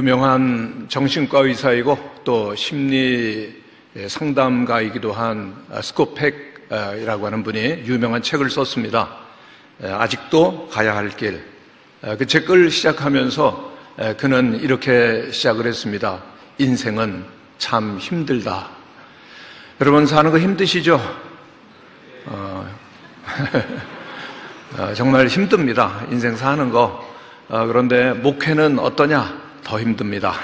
유명한 정신과 의사이고 또 심리 상담가이기도 한 스코펙이라고 하는 분이 유명한 책을 썼습니다. 아직도 가야 할 길. 그 책을 시작하면서 그는 이렇게 시작을 했습니다. 인생은 참 힘들다. 여러분 사는 거 힘드시죠? 정말 힘듭니다. 인생 사는 거. 그런데 목회는 어떠냐? 더 힘듭니다.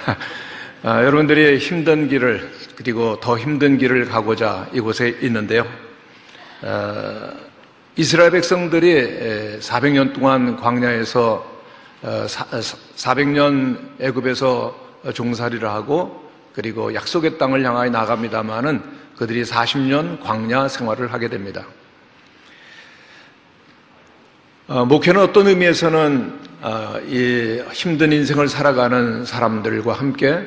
여러분들이 힘든 길을 그리고 더 힘든 길을 가고자 이곳에 있는데요. 이스라엘 백성들이 400년 동안 광야에서 400년 애굽에서 종살이를 하고 그리고 약속의 땅을 향하여 나갑니다마는 그들이 40년 광야 생활을 하게 됩니다. 목회는 어떤 의미에서는 이 힘든 인생을 살아가는 사람들과 함께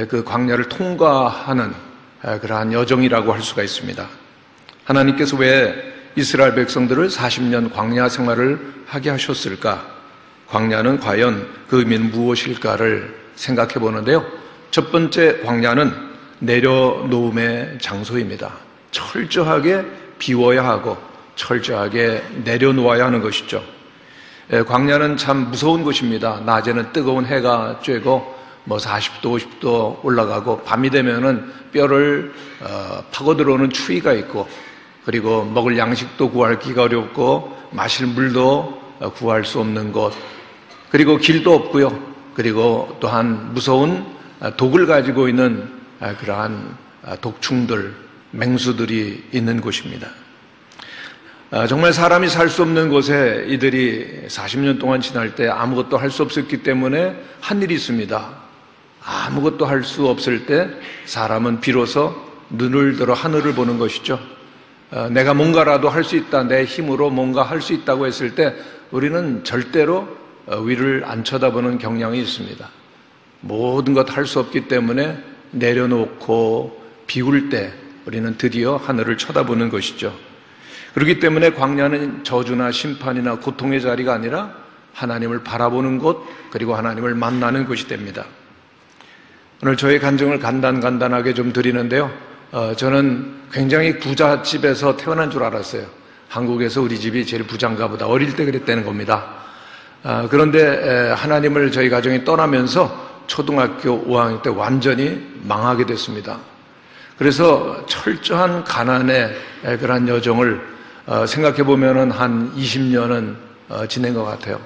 그 광야를 통과하는 그러한 여정이라고 할 수가 있습니다. 하나님께서 왜 이스라엘 백성들을 40년 광야 생활을 하게 하셨을까? 광야는 과연 그 의미는 무엇일까를 생각해 보는데요. 첫 번째 광야는 내려놓음의 장소입니다. 철저하게 비워야 하고 철저하게 내려놓아야 하는 것이죠. 광야는 참 무서운 곳입니다. 낮에는 뜨거운 해가 쬐고 40도, 50도 올라가고 밤이 되면은 뼈를 파고 들어오는 추위가 있고 그리고 먹을 양식도 구하기가 어렵고 마실 물도 구할 수 없는 곳 그리고 길도 없고요. 그리고 또한 무서운 독을 가지고 있는 그러한 독충들, 맹수들이 있는 곳입니다. 정말 사람이 살 수 없는 곳에 이들이 40년 동안 지날 때 아무것도 할 수 없었기 때문에 한 일이 있습니다. 아무것도 할 수 없을 때 사람은 비로소 눈을 들어 하늘을 보는 것이죠. 내가 뭔가라도 할 수 있다, 내 힘으로 뭔가 할 수 있다고 했을 때 우리는 절대로 위를 안 쳐다보는 경향이 있습니다. 모든 것 할 수 없기 때문에 내려놓고 비울 때 우리는 드디어 하늘을 쳐다보는 것이죠. 그렇기 때문에 광야는 저주나 심판이나 고통의 자리가 아니라 하나님을 바라보는 곳 그리고 하나님을 만나는 곳이 됩니다. 오늘 저의 간증을 간단하게 좀 드리는데요. 저는 굉장히 부잣집에서 태어난 줄 알았어요. 한국에서 우리 집이 제일 부자인가 보다. 어릴 때 그랬다는 겁니다. 그런데 하나님을 저희 가정이 떠나면서 초등학교 5학년 때 완전히 망하게 됐습니다. 그래서 철저한 가난의 그런 여정을 생각해 보면은 한 20년은 지낸 것 같아요.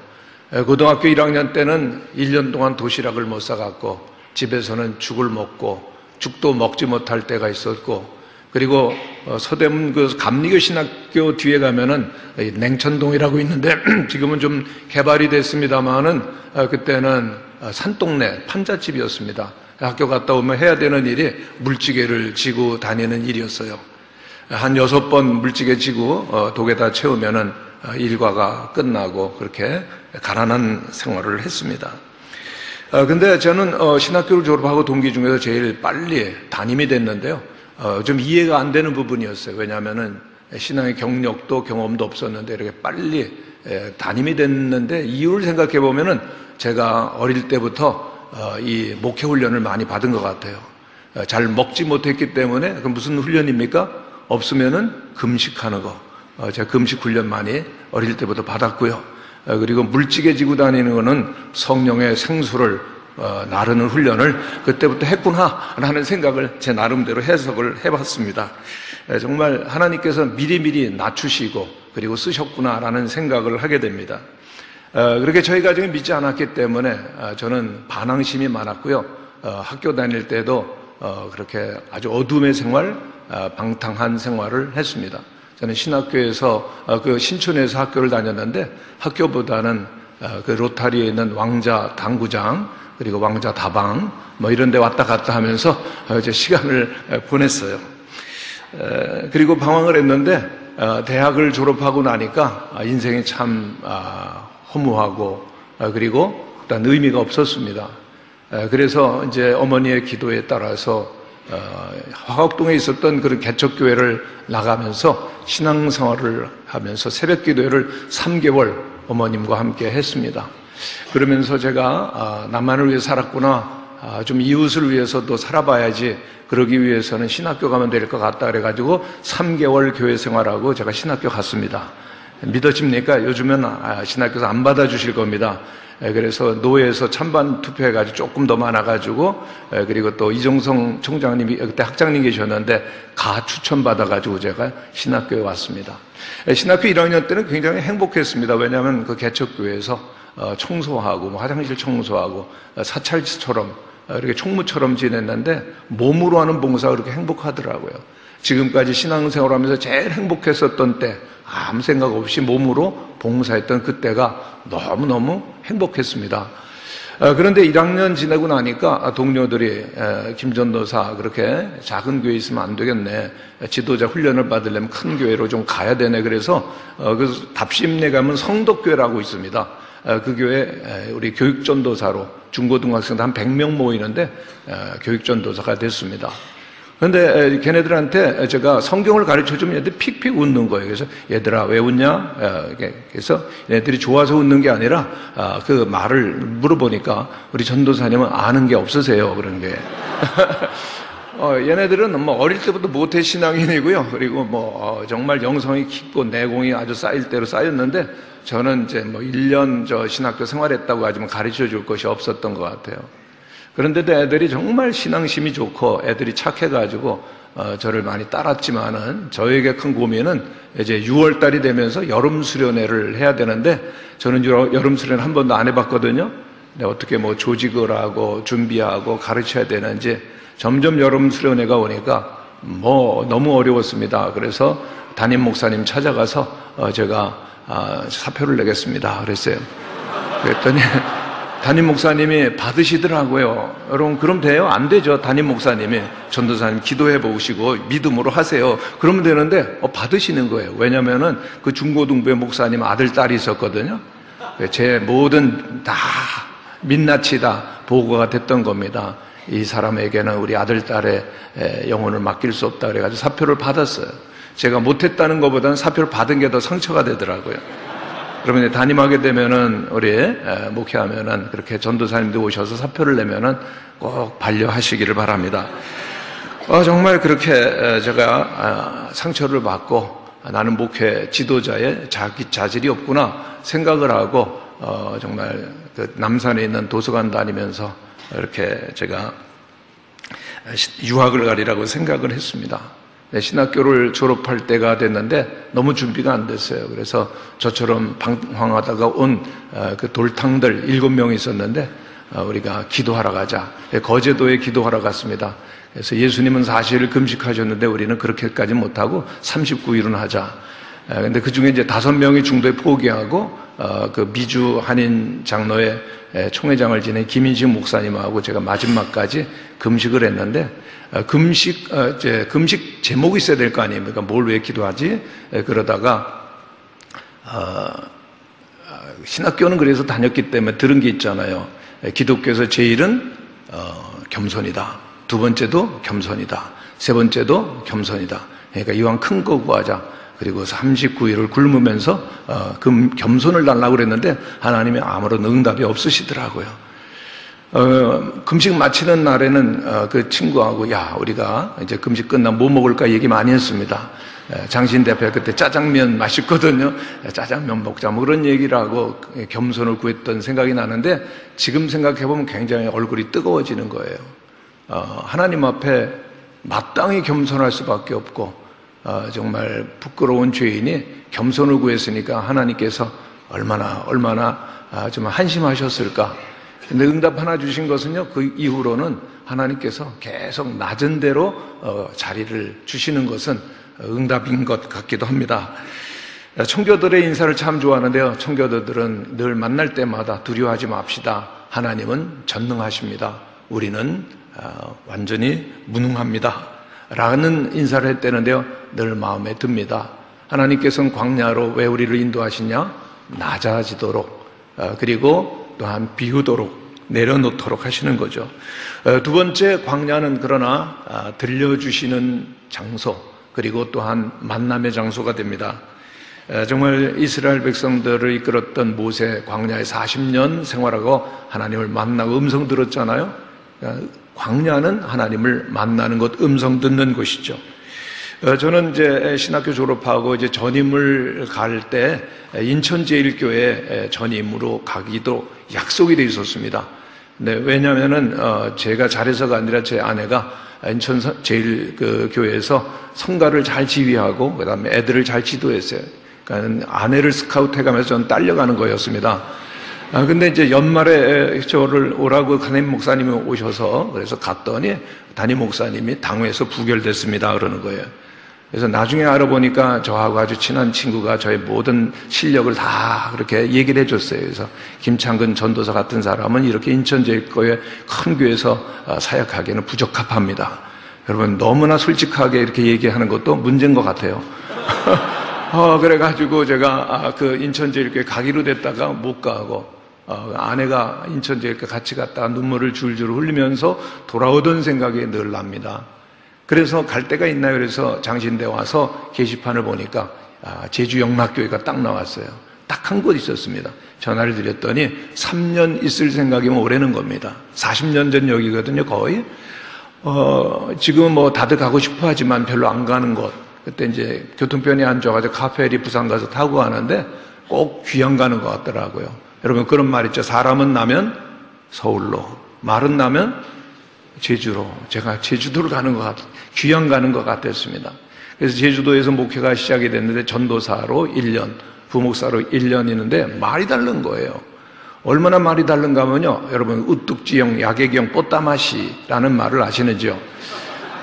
고등학교 1학년 때는 1년 동안 도시락을 못 사갖고 집에서는 죽을 먹고 죽도 먹지 못할 때가 있었고 그리고 서대문 그 감리교 신학교 뒤에 가면은 냉천동이라고 있는데 지금은 좀 개발이 됐습니다만은 그때는 산동네 판잣집이었습니다. 학교 갔다 오면 해야 되는 일이 물지개를 지고 다니는 일이었어요. 한 6번 물지개 지고 독에다 채우면은 일과가 끝나고 그렇게 가난한 생활을 했습니다. 근데 저는 신학교를 졸업하고 동기 중에서 제일 빨리 담임이 됐는데요. 좀 이해가 안 되는 부분이었어요. 왜냐하면은 신앙의 경력도 경험도 없었는데 이렇게 빨리 담임이 됐는데 이유를 생각해 보면은 제가 어릴 때부터 이 목회 훈련을 많이 받은 것 같아요. 잘 먹지 못했기 때문에 그 무슨 훈련입니까? 없으면은 금식하는 거. 제가 금식 훈련 많이 어릴 때부터 받았고요. 그리고 물지개 지고 다니는 거는 성령의 생수를 나르는 훈련을 그때부터 했구나라는 생각을 제 나름대로 해석을 해봤습니다. 정말 하나님께서 미리미리 낮추시고 그리고 쓰셨구나라는 생각을 하게 됩니다. 그렇게 저희 가정이 믿지 않았기 때문에 저는 반항심이 많았고요. 학교 다닐 때도 그렇게 아주 어둠의 생활, 방탕한 생활을 했습니다. 저는 신학교에서 그 신촌에서 학교를 다녔는데 학교보다는 그 로타리에 있는 왕자 당구장 그리고 왕자 다방 이런 데 왔다 갔다 하면서 제 시간을 보냈어요. 그리고 방황을 했는데 대학을 졸업하고 나니까 인생이 참 허무하고 그리고 일단 의미가 없었습니다. 그래서 이제 어머니의 기도에 따라서 화곡동에 있었던 그런 개척교회를 나가면서 신앙생활을 하면서 새벽기도회를 3개월 어머님과 함께 했습니다. 그러면서 제가 나만을 위해 살았구나 좀 이웃을 위해서도 살아봐야지, 그러기 위해서는 신학교 가면 될 것 같다 그래가지고 3개월 교회 생활하고 제가 신학교 갔습니다. 믿어집니까? 요즘은 신학교에서 안 받아주실 겁니다. 그래서 노회에서 찬반 투표해가지고 조금 더 많아가지고, 그리고 또 이종성 총장님이 그때 학장님 계셨는데 추천받아가지고 제가 신학교에 왔습니다. 신학교 1학년 때는 굉장히 행복했습니다. 왜냐하면 그 개척교회에서 청소하고 화장실 청소하고 사찰처럼 이렇게 총무처럼 지냈는데 몸으로 하는 봉사가 그렇게 행복하더라고요. 지금까지 신앙생활하면서 제일 행복했었던 때, 아무 생각 없이 몸으로 봉사했던 그때가 너무너무 행복했습니다. 그런데 1학년 지내고 나니까 동료들이 김 전도사 그렇게 작은 교회 있으면 안 되겠네, 지도자 훈련을 받으려면 큰 교회로 좀 가야 되네. 그래서 답심내 가면 성덕교회라고 있습니다. 그 교회 우리 교육전도사로 중고등학생들 한 100명 모이는데 교육전도사가 됐습니다. 그런데 걔네들한테 제가 성경을 가르쳐주면 얘들이 픽픽 웃는 거예요. 그래서 얘들아 왜 웃냐? 그래서 얘네들이 좋아서 웃는 게 아니라 그 말을 물어보니까 우리 전도사님은 아는 게 없으세요, 그런 게. 얘네들은 뭐 어릴 때부터 모태 신앙인이고요. 그리고 정말 영성이 깊고 내공이 아주 쌓일 대로 쌓였는데, 저는 이제 1년 신학교 생활했다고 하지만 가르쳐 줄 것이 없었던 것 같아요. 그런데도 애들이 정말 신앙심이 좋고 애들이 착해가지고 저를 많이 따랐지만은, 저에게 큰 고민은 이제 6월달이 되면서 여름 수련회를 해야 되는데, 저는 여름 수련 한 번도 안 해봤거든요. 근데 어떻게 조직을 하고 준비하고 가르쳐야 되는지, 점점 여름 수련회가 오니까 너무 어려웠습니다. 그래서 담임 목사님 찾아가서 제가 사표를 내겠습니다 그랬어요. 그랬더니 담임 목사님이 받으시더라고요. 여러분, 그럼 돼요? 안 되죠. 담임 목사님이 전도사님 기도해 보시고 믿음으로 하세요, 그러면 되는데 받으시는 거예요. 왜냐면은 그 중고등부의 목사님 아들, 딸이 있었거든요. 제 모든 다 민낯이 다 보고가 됐던 겁니다. 이 사람에게는 우리 아들, 딸의 영혼을 맡길 수 없다 그래가지고 사표를 받았어요. 제가 못했다는 것보다는 사표를 받은 게 더 상처가 되더라고요. 그러면 담임하게 되면은, 우리 목회하면은 그렇게 전도사님도 오셔서 사표를 내면은 꼭 반려하시기를 바랍니다. 정말 그렇게 제가 상처를 받고, 나는 목회 지도자의 자질이 없구나 생각을 하고, 정말 그 남산에 있는 도서관 다니면서 이렇게 제가 유학을 가리라고 생각을 했습니다. 신학교를 졸업할 때가 됐는데 너무 준비가 안 됐어요. 그래서 저처럼 방황하다가 온 그 돌탕들 7명이 있었는데, 우리가 기도하러 가자. 거제도에 기도하러 갔습니다. 그래서 예수님은 40일 금식하셨는데 우리는 그렇게까지 못하고 39일은 하자. 근데 그 중에 이제 5명이 중도에 포기하고, 그 미주 한인 장로회 총회장을 지낸 김인식 목사님하고 제가 마지막까지 금식을 했는데, 금식 제목이 있어야 될 거 아닙니까? 뭘 왜 기도하지? 그러다가, 신학교는 그래서 다녔기 때문에 들은 게 있잖아요. 기독교에서 제일은, 겸손이다. 두 번째도 겸손이다. 세 번째도 겸손이다. 그러니까 이왕 큰 거 구하자. 그리고 39일을 굶으면서 겸손을 달라고 그랬는데 하나님이 아무런 응답이 없으시더라고요. 금식 마치는 날에는 그 친구하고, 야, 우리가 이제 금식 끝나면 뭐 먹을까 얘기 많이 했습니다. 장신 대표 그때 짜장면 맛있거든요. 짜장면 먹자, 뭐 그런 얘기를 하고 겸손을 구했던 생각이 나는데, 지금 생각해보면 굉장히 얼굴이 뜨거워지는 거예요. 하나님 앞에 마땅히 겸손할 수밖에 없고, 정말 부끄러운 죄인이 겸손을 구했으니까 하나님께서 얼마나 좀 한심하셨을까. 근데 응답 하나 주신 것은요, 그 이후로는 하나님께서 계속 낮은 대로 자리를 주시는 것은 응답인 것 같기도 합니다. 청교도들의 인사를 참 좋아하는데요, 청교도들은 늘 만날 때마다 두려워하지 맙시다. 하나님은 전능하십니다. 우리는 완전히 무능합니다. 라는 인사를 했다는데요, 늘 마음에 듭니다. 하나님께서는 광야로 왜 우리를 인도하시냐? 낮아지도록, 그리고 또한 비우도록, 내려놓도록 하시는 거죠. 두 번째, 광야는 그러나 들려주시는 장소, 그리고 또한 만남의 장소가 됩니다. 정말 이스라엘 백성들을 이끌었던 모세, 광야에 40년 생활하고 하나님을 만나고 음성 들었잖아요. 그러니까 광야는 하나님을 만나는 곳, 음성 듣는 곳이죠. 저는 이제 신학교 졸업하고 이제 전임을 갈 때 인천제일교회 전임으로 가기도 약속이 돼 있었습니다. 네, 왜냐면은 제가 잘해서가 아니라 제 아내가 인천제일교회에서 성가를 잘 지휘하고 그다음에 애들을 잘 지도했어요. 그러니까 아내를 스카우트해가면서 저는 딸려가는 거였습니다. 근데 이제 연말에 저를 오라고 담임 목사님이 오셔서 그래서 갔더니 담임 목사님이 당회에서 부결됐습니다 그러는 거예요. 그래서 나중에 알아보니까 저하고 아주 친한 친구가 저의 모든 실력을 다 그렇게 얘기를 해줬어요. 그래서 김창근 전도사 같은 사람은 이렇게 인천제일교회 큰 교회에서 사역하기에는 부적합합니다. 여러분 너무나 솔직하게 이렇게 얘기하는 것도 문제인 것 같아요. 그래가지고 제가 그 인천제일교회 가기로 됐다가 못 가고 아내가 인천제일교회 같이 갔다가 눈물을 줄줄 흘리면서 돌아오던 생각이 늘 납니다. 그래서 갈 데가 있나요? 그래서 장신대 와서 게시판을 보니까 제주 영락교회가 딱 나왔어요. 딱 한 곳 있었습니다. 전화를 드렸더니 3년 있을 생각이면 오래는 겁니다. 40년 전 여기거든요, 거의. 지금 뭐 다들 가고 싶어 하지만 별로 안 가는 곳. 그때 이제 교통편이 안 좋아가지고 카페리 부산 가서 타고 가는데 꼭 귀양 가는 것 같더라고요. 여러분 그런 말 있죠. 사람은 나면 서울로, 말은 나면 제주로. 제가 제주도를 가는 것 귀양 가는 것 같았습니다. 그래서 제주도에서 목회가 시작이 됐는데 전도사로 1년, 부목사로 1년 있는데 말이 다른 거예요. 얼마나 말이 다른가 하면요. 여러분 우뚝지형, 야개경, 뽀따마시라는 말을 아시는지요?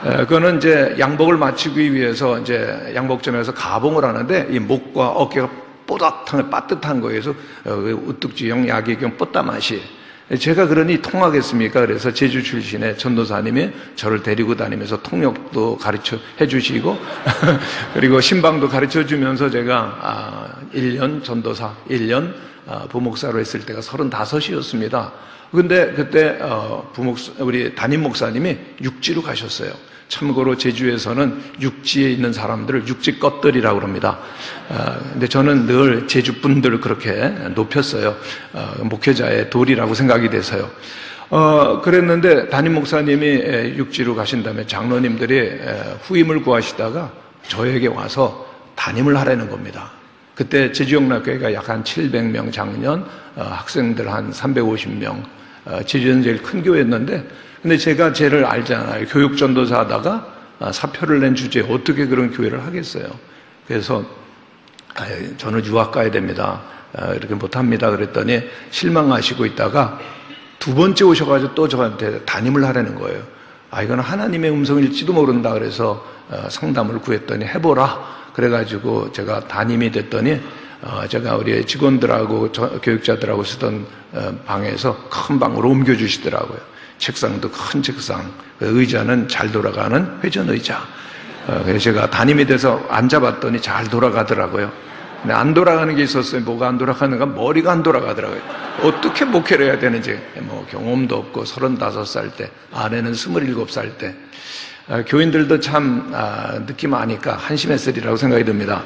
그거는 이제 양복을 맞추기 위해서 이제 양복점에서 가봉을 하는데 이 목과 어깨가 뽀얗게 빠듯한 거에서 우뚝지형, 야개경, 뽀따마시. 제가 그러니 통하겠습니까? 그래서 제주 출신의 전도사님이 저를 데리고 다니면서 통역도 가르쳐 해주시고 그리고 신방도 가르쳐 주면서 제가 1년 전도사, 1년 부목사로 했을 때가 35이었습니다. 근데 그때 우리 담임 목사님이 육지로 가셨어요. 참고로 제주에서는 육지에 있는 사람들을 육지 껍들이라고 합니다. 근데 저는 늘 제주 분들을 그렇게 높였어요. 목회자의 도리라고 생각이 돼서요. 그랬는데 담임 목사님이 육지로 가신 다음에 장로님들이 후임을 구하시다가 저에게 와서 담임을 하라는 겁니다. 그때 제주영락교회가 약 한 700명 장년, 학생들 한 350명, 제주에는 제일 큰 교회였는데 근데 제가 쟤를 알잖아요. 교육전도사 하다가 사표를 낸 주제에 어떻게 그런 교회를 하겠어요. 그래서 저는 유학 가야 됩니다. 이렇게 못합니다. 그랬더니 실망하시고 있다가 두 번째 오셔가지고 또 저한테 담임을 하라는 거예요. 이건 하나님의 음성일지도 모른다. 그래서 상담을 구했더니 해보라. 그래가지고 제가 담임이 됐더니 제가 우리 직원들하고 교육자들하고 쓰던 방에서 큰 방으로 옮겨주시더라고요. 책상도 큰 책상, 의자는 잘 돌아가는 회전 의자. 그래서 제가 담임이 돼서 앉아봤더니 잘 돌아가더라고요. 근데 안 돌아가는 게 있었어요. 뭐가 안 돌아가는가? 머리가 안 돌아가더라고요. 어떻게 목회를 해야 되는지 뭐 경험도 없고 35살 때, 아내는 27살 때. 교인들도 참 느낌 아니까 한심했으리라고 생각이 듭니다.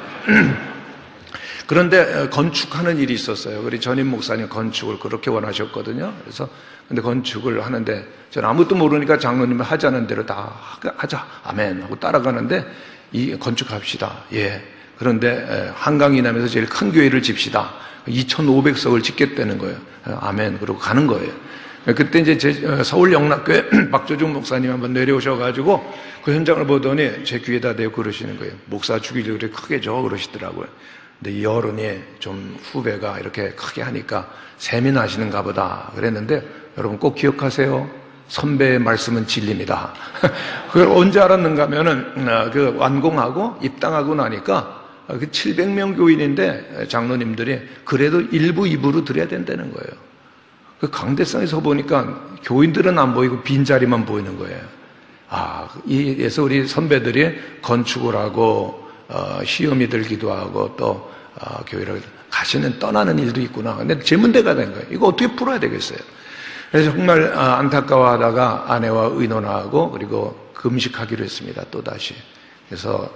그런데 건축하는 일이 있었어요. 우리 전임 목사님 건축을 그렇게 원하셨거든요. 그래서 근데 건축을 하는데 저는 아무것도 모르니까 장로님이 하자는 대로 다 하자. 아멘 하고 따라가는데 이 건축합시다. 예. 그런데 한강 이남에서 제일 큰 교회를 집시다. 2,500석을 짓겠다는 거예요. 아멘. 그러고 가는 거예요. 그때 이제 서울 영락교회 박조중 목사님 한번 내려오셔가지고 그 현장을 보더니 제 귀에다 대고 그러시는 거예요. 목사 죽이려고 그래 크게 줘 그러시더라고요. 근데 이 어른이 좀 후배가 이렇게 크게 하니까 셈이 나시는가 보다 그랬는데 여러분 꼭 기억하세요. 선배의 말씀은 진리입니다. 그걸 언제 알았는가 하면은 그 완공하고 입당하고 나니까 그 700명 교인인데 장로님들이 그래도 1부, 2부로 드려야 된다는 거예요. 그 강대상에서 보니까 교인들은 안 보이고 빈자리만 보이는 거예요. 그래서 우리 선배들이 건축을 하고 시험이 들기도 하고 또 교회를 가시는 떠나는 일도 있구나. 근데 제 문제가 된 거예요. 이거 어떻게 풀어야 되겠어요? 그래서 정말 안타까워하다가 아내와 의논하고 그리고 금식하기로 했습니다. 또 다시. 그래서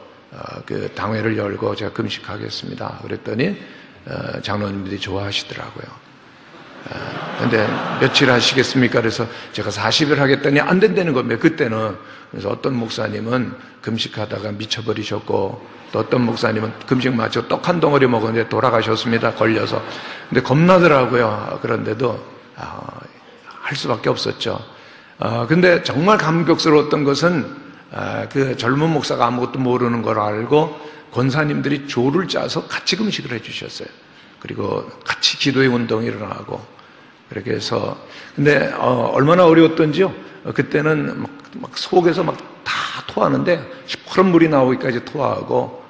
그 당회를 열고 제가 금식하겠습니다. 그랬더니 장로님들이 좋아하시더라고요. 근데 며칠 하시겠습니까? 그래서 제가 40일 하겠다니 안 된다는 겁니다. 그때는. 그래서 어떤 목사님은 금식하다가 미쳐버리셨고, 또 어떤 목사님은 금식 마치고 떡 한 덩어리 먹었는데 돌아가셨습니다. 걸려서. 근데 겁나더라고요. 그런데도 할 수밖에 없었죠. 근데 정말 감격스러웠던 것은 그 젊은 목사가 아무것도 모르는 걸 알고 권사님들이 조를 짜서 같이 금식을 해주셨어요. 그리고 같이 기도의 운동이 일어나고 그렇게 해서. 근데 얼마나 어려웠던지요. 그때는 막 속에서 막 다 토하는데 시퍼런 물이 나오기까지 토하고,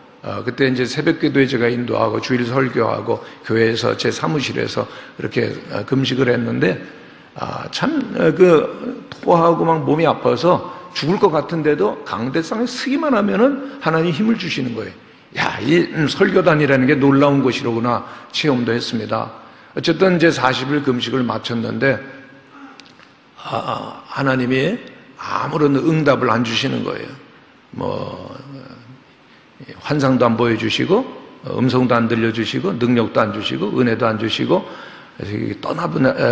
그때 이제 새벽 기도에 제가 인도하고 주일 설교하고 교회에서 제 사무실에서 이렇게 금식을 했는데, 참 토하고 막 몸이 아파서 죽을 것 같은데도 강대상에 서기만 하면은 하나님 힘을 주시는 거예요. 야, 이 설교단이라는 게 놀라운 것이로구나 체험도 했습니다. 어쨌든 이제 40일 금식을 마쳤는데 하나님이 아무런 응답을 안 주시는 거예요. 환상도 안 보여주시고, 음성도 안 들려주시고, 능력도 안 주시고, 은혜도 안 주시고,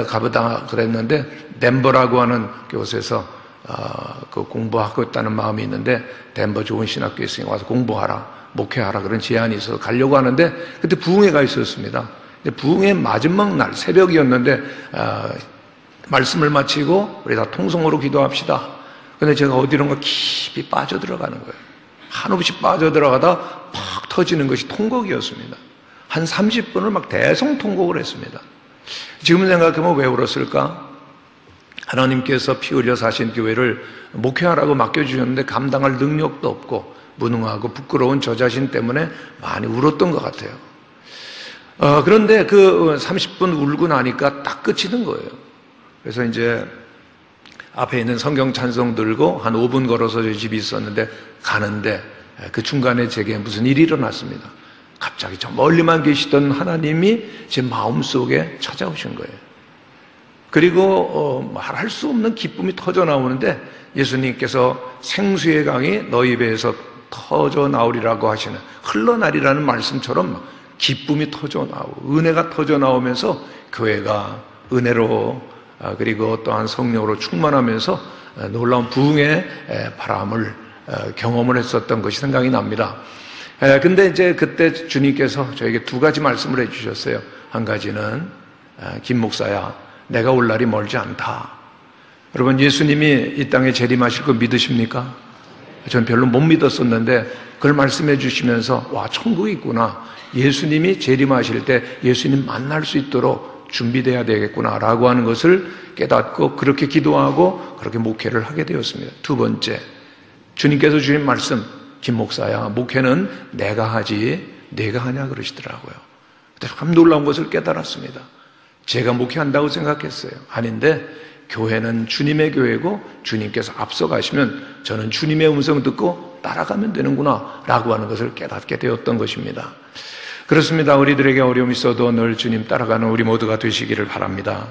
가보다 그랬는데, 덴버라고 하는 곳에서 그 공부하고 있다는 마음이 있는데, 덴버 좋은 신학교에 있으니 와서 공부하라, 목회하라, 그런 제안이 있어서 가려고 하는데, 그때 부흥회가 있었습니다. 부흥회 마지막 날 새벽이었는데, 말씀을 마치고 우리 다 통성으로 기도합시다. 근데 제가 어디론가 깊이 빠져들어가는 거예요. 한없이 빠져들어가다 팍 터지는 것이 통곡이었습니다. 한 30분을 막 대성통곡을 했습니다. 지금 생각하면 왜 울었을까? 하나님께서 피 흘려 사신 교회를 목회하라고 맡겨주셨는데 감당할 능력도 없고 무능하고 부끄러운 저 자신 때문에 많이 울었던 것 같아요. 그런데 그 30분 울고 나니까 딱 끝이는 거예요. 그래서 이제 앞에 있는 성경 찬송 들고 한 5분 걸어서 저희 집이 있었는데 가는데 그 중간에 제게 무슨 일이 일어났습니다. 갑자기 저 멀리만 계시던 하나님이 제 마음속에 찾아오신 거예요. 그리고 말할 수 없는 기쁨이 터져 나오는데 예수님께서 생수의 강이 너희 배에서 터져 나오리라고 하시는 흘러나리라는 말씀처럼 기쁨이 터져 나오고 은혜가 터져 나오면서 교회가 은혜로 그리고 또한 성령으로 충만하면서 놀라운 부흥의 바람을 경험을 했었던 것이 생각이 납니다. 근데 이제 그때 주님께서 저에게 두 가지 말씀을 해주셨어요. 한 가지는 김 목사야, 내가 올 날이 멀지 않다. 여러분, 예수님이 이 땅에 재림하실 거 믿으십니까? 전 별로 못 믿었었는데 그걸 말씀해 주시면서 와, 천국이 있구나. 예수님이 재림하실 때 예수님 만날 수 있도록 준비돼야 되겠구나라고 하는 것을 깨닫고 그렇게 기도하고 그렇게 목회를 하게 되었습니다. 두 번째, 주님께서 주신 말씀, 김 목사야, 목회는 내가 하지 내가 하냐 그러시더라고요. 참 놀라운 것을 깨달았습니다. 제가 목회한다고 생각했어요. 아닌데 교회는 주님의 교회고 주님께서 앞서가시면 저는 주님의 음성을 듣고 따라가면 되는구나 라고 하는 것을 깨닫게 되었던 것입니다. 그렇습니다. 우리들에게 어려움이 있어도 늘 주님 따라가는 우리 모두가 되시기를 바랍니다.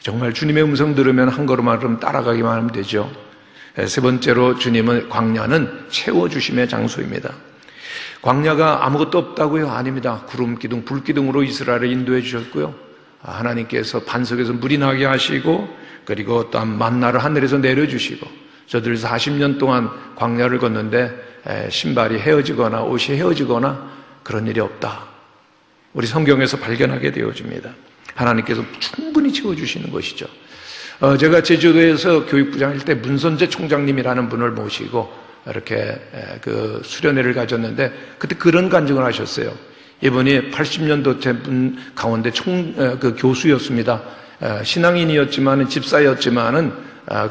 정말 주님의 음성 들으면 한 걸음만 따라가기만 하면 되죠. 세 번째로 주님은 광야는 채워주심의 장소입니다. 광야가 아무것도 없다고요? 아닙니다. 구름 기둥, 불 기둥으로 이스라엘을 인도해 주셨고요. 하나님께서 반석에서 물이 나게 하시고 그리고 또한 만나를 하늘에서 내려주시고 저들 40년 동안 광야를 걷는데 신발이 헤어지거나 옷이 헤어지거나 그런 일이 없다. 우리 성경에서 발견하게 되어집니다. 하나님께서 충분히 채워주시는 것이죠. 제가 제주도에서 교육부장일 때 문선재 총장님이라는 분을 모시고 이렇게 그 수련회를 가졌는데 그때 그런 간증을 하셨어요. 이분이 80년도째 분 가운데 그 교수였습니다. 신앙인이었지만은 집사였지만은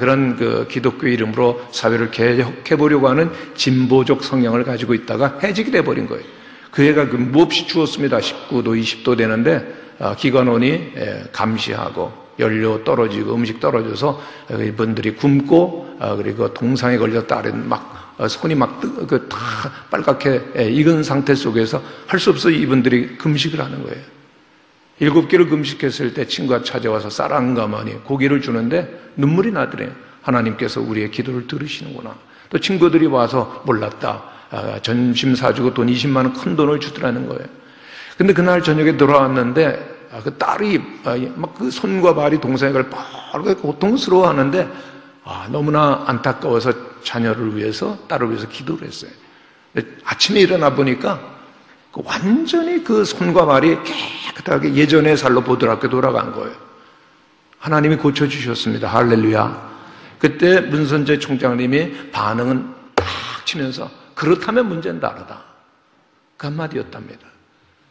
그런 그 기독교 이름으로 사회를 개혁해 보려고 하는 진보적 성향을 가지고 있다가 해직이 돼 버린 거예요. 그 애가 몹시 추웠습니다. 19도, 20도 되는데 기관원이 감시하고 연료 떨어지고 음식 떨어져서 이분들이 굶고 그리고 동상에 걸렸다 막 손이 막 다 빨갛게 익은 상태 속에서 할 수 없어 이분들이 금식을 하는 거예요. 7개를 금식했을 때 친구가 찾아와서 쌀 한 가마니 고기를 주는데 눈물이 나더래요. 하나님께서 우리의 기도를 들으시는구나. 또 친구들이 와서 몰랐다. 점심 사주고 돈 20만 원 큰 돈을 주더라는 거예요. 근데 그날 저녁에 돌아왔는데 그 딸이 막 그 손과 발이 동생을 빠르게 고통스러워 하는데 너무나 안타까워서 자녀를 위해서, 딸을 위해서 기도를 했어요. 아침에 일어나 보니까 완전히 그 손과 발이 깨끗하게 예전의 살로 보드랍게 돌아간 거예요. 하나님이 고쳐주셨습니다. 할렐루야. 그때 문선재 총장님이 반응은 딱 치면서 그렇다면 문제는 다르다. 그 한마디였답니다.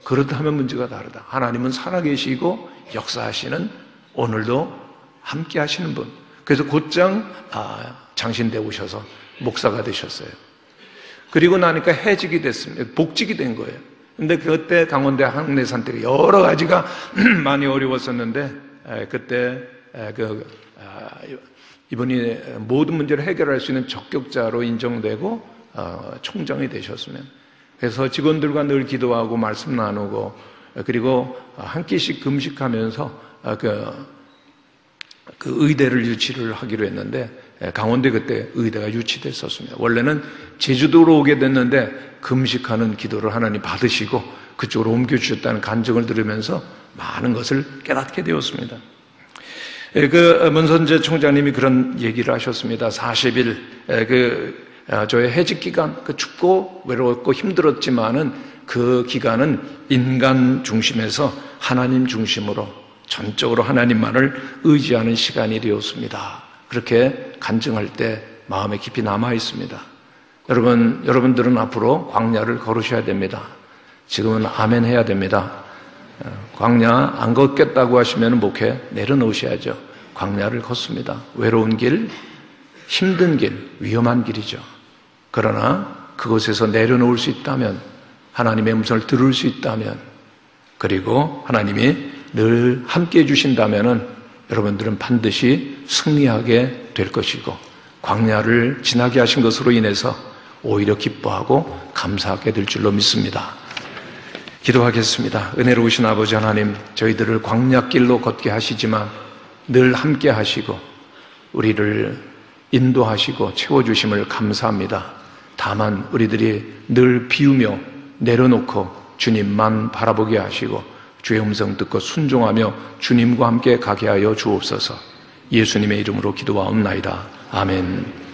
그렇다면 문제가 다르다. 하나님은 살아계시고 역사하시는, 오늘도 함께 하시는 분. 그래서 곧장 장신대 오셔서 목사가 되셨어요. 그리고 나니까 해직이 됐습니다. 복직이 된 거예요. 근데 그때 강원대 학내산 때 여러 가지가 많이 어려웠었는데 그때 이분이 모든 문제를 해결할 수 있는 적격자로 인정되고 총장이 되셨으면, 그래서 직원들과 늘 기도하고 말씀 나누고, 그리고 한 끼씩 금식하면서 그 의대를 유치를 하기로 했는데 강원대 그때 의대가 유치됐었습니다. 원래는 제주도로 오게 됐는데 금식하는 기도를 하나님 받으시고 그쪽으로 옮겨주셨다는 간증을 들으면서 많은 것을 깨닫게 되었습니다. 그 문선재 총장님이 그런 얘기를 하셨습니다. 40일 저의 해직 기간, 춥고 외로웠고 힘들었지만은 그 기간은 인간 중심에서 하나님 중심으로 전적으로 하나님만을 의지하는 시간이 되었습니다. 그렇게 간증할 때 마음에 깊이 남아 있습니다. 여러분들은 앞으로 광야를 걸으셔야 됩니다. 지금은 아멘 해야 됩니다. 광야 안 걷겠다고 하시면 목회 내려놓으셔야죠. 광야를 걷습니다. 외로운 길, 힘든 길, 위험한 길이죠. 그러나 그곳에서 내려놓을 수 있다면, 하나님의 음성을 들을 수 있다면, 그리고 하나님이 늘 함께 해주신다면 여러분들은 반드시 승리하게 될 것이고, 광야를 지나게 하신 것으로 인해서 오히려 기뻐하고 감사하게 될 줄로 믿습니다. 기도하겠습니다. 은혜로우신 아버지 하나님, 저희들을 광야길로 걷게 하시지만 늘 함께 하시고 우리를 인도하시고 채워주심을 감사합니다. 다만 우리들이 늘 비우며 내려놓고 주님만 바라보게 하시고 주의 음성 듣고 순종하며 주님과 함께 가게 하여 주옵소서. 예수님의 이름으로 기도하옵나이다. 아멘.